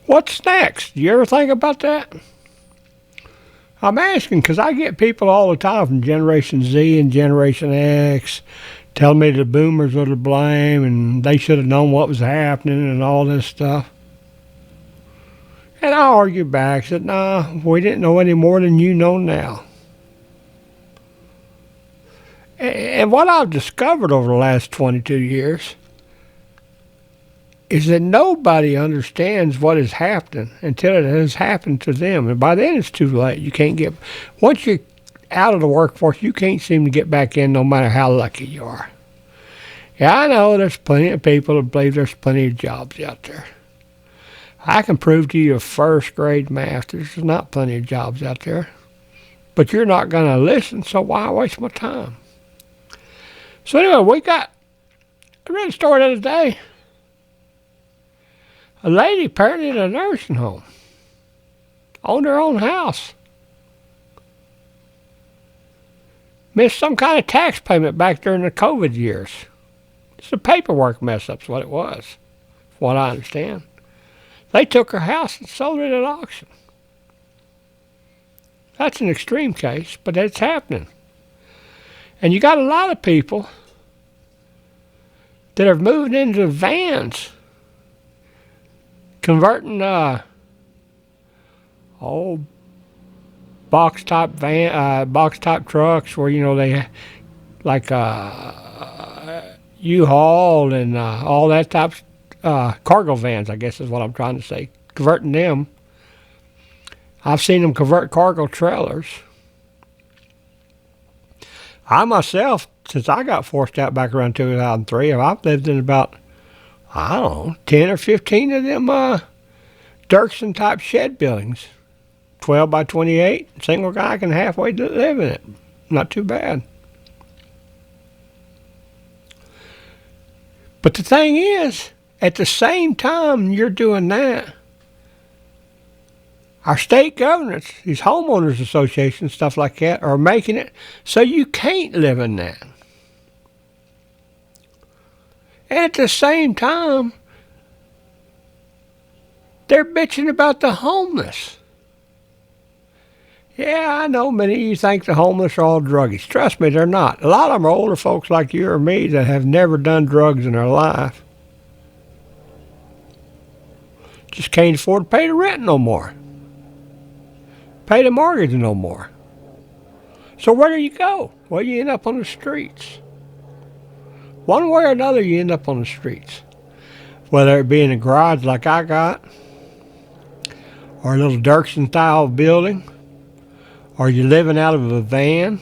What's next? Do you ever think about that? I'm asking because I get people all the time from Generation Z and Generation X telling me the boomers are to blame and they should have known what was happening and all this stuff. And I argue back, said, nah, we didn't know any more than you know now. And what I've discovered over the last 22 years is that nobody understands what is happening until it has happened to them. And by then it's too late. You can't get, once you're out of the workforce, you can't seem to get back in no matter how lucky you are. Yeah, I know there's plenty of people that believe there's plenty of jobs out there. I can prove to you a first grade math, there's not plenty of jobs out there. But you're not going to listen, so why waste my time? So anyway, I read a story the other day. A lady apparently in a nursing home owned her own house. Missed some kind of tax payment back during the COVID years. It's a paperwork mess up's what it was, from what I understand. They took her house and sold it at auction. That's an extreme case, but it's happening. And you got a lot of people that are moving into vans, converting old box top trucks where they like U-Haul and all that type cargo vans, I guess is what I'm trying to say. Converting them. I've seen them convert cargo trailers. I myself, since I got forced out back around 2003, I've lived in about, 10 or 15 of them Dirksen type shed buildings. 12 by 28, single guy can halfway live in it. Not too bad. But the thing is, at the same time you're doing that, our state governments, these homeowners associations, stuff like that, are making it so you can't live in that. And at the same time, they're bitching about the homeless. Yeah, I know many of you think the homeless are all druggies. Trust me, they're not. A lot of them are older folks like you or me that have never done drugs in their life. Just can't afford to pay the rent no more. Pay the mortgage no more. So where do you go? Well, you end up on the streets. One way or another, you end up on the streets. Whether it be in a garage like I got, or a little Dirksen-style building, or you're living out of a van,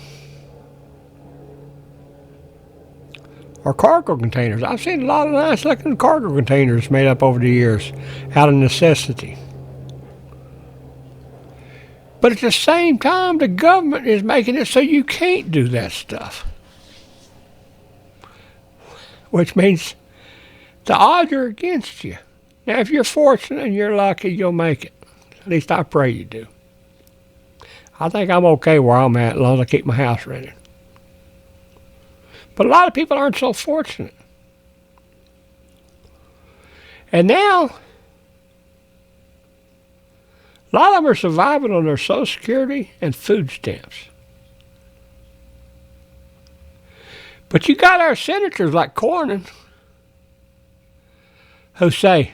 or cargo containers. I've seen a lot of nice looking cargo containers made up over the years out of necessity. But at the same time, the government is making it so you can't do that stuff. Which means the odds are against you. Now, if you're fortunate and you're lucky, you'll make it. At least I pray you do. I think I'm okay where I'm at as long as I keep my house rented. But a lot of people aren't so fortunate. And now, a lot of them are surviving on their Social Security and food stamps. But you got our senators like Cornyn who say,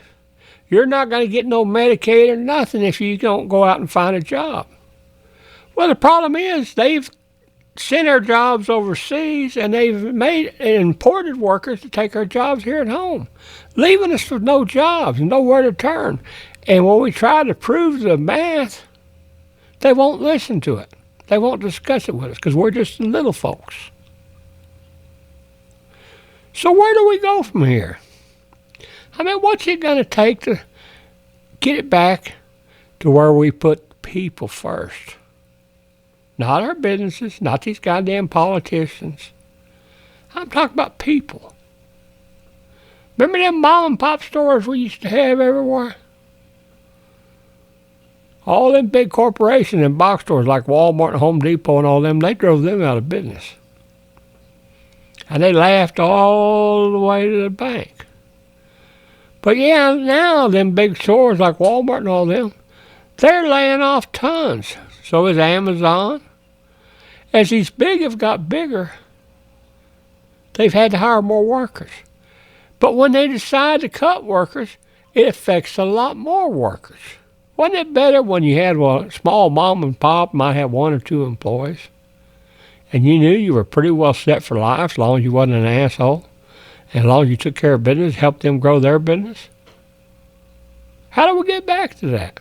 you're not going to get no Medicaid or nothing if you don't go out and find a job. Well, the problem is they've sent our jobs overseas and they've made imported workers to take our jobs here at home, leaving us with no jobs and nowhere to turn. And when we try to prove the math, they won't listen to it. They won't discuss it with us because we're just little folks. So where do we go from here? I mean, what's it going to take to get it back to where we put people first? Not our businesses, not these goddamn politicians. I'm talking about people. Remember them mom and pop stores we used to have everywhere? All them big corporations and box stores like Walmart and Home Depot and all them, they drove them out of business. And they laughed all the way to the bank. But yeah, now them big stores like Walmart and all them, they're laying off tons. So is Amazon. As these big have got bigger, they've had to hire more workers. But when they decide to cut workers, it affects a lot more workers. Wasn't it better when you had a small mom and pop, might have one or two employees, and you knew you were pretty well set for life as long as you wasn't an asshole, and as long as you took care of business, helped them grow their business? How do we get back to that?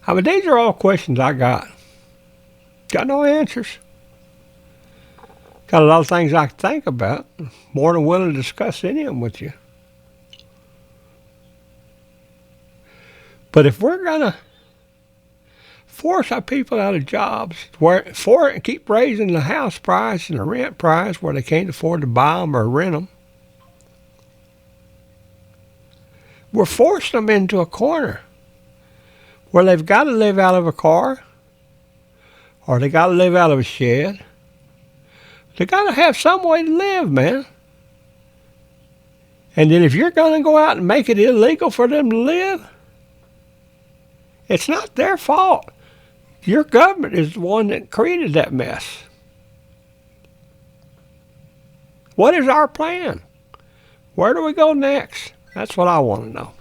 I mean, these are all questions I got. Got no answers. Got a lot of things I can think about. More than willing to discuss any of them with you. But if we're going to force our people out of jobs, keep raising the house price and the rent price where they can't afford to buy them or rent them, we're forcing them into a corner where they've got to live out of a car, or they got to live out of a shed. They got to have some way to live, man. And then if you're going to go out and make it illegal for them to live, it's not their fault. Your government is the one that created that mess. What is our plan? Where do we go next? That's what I want to know.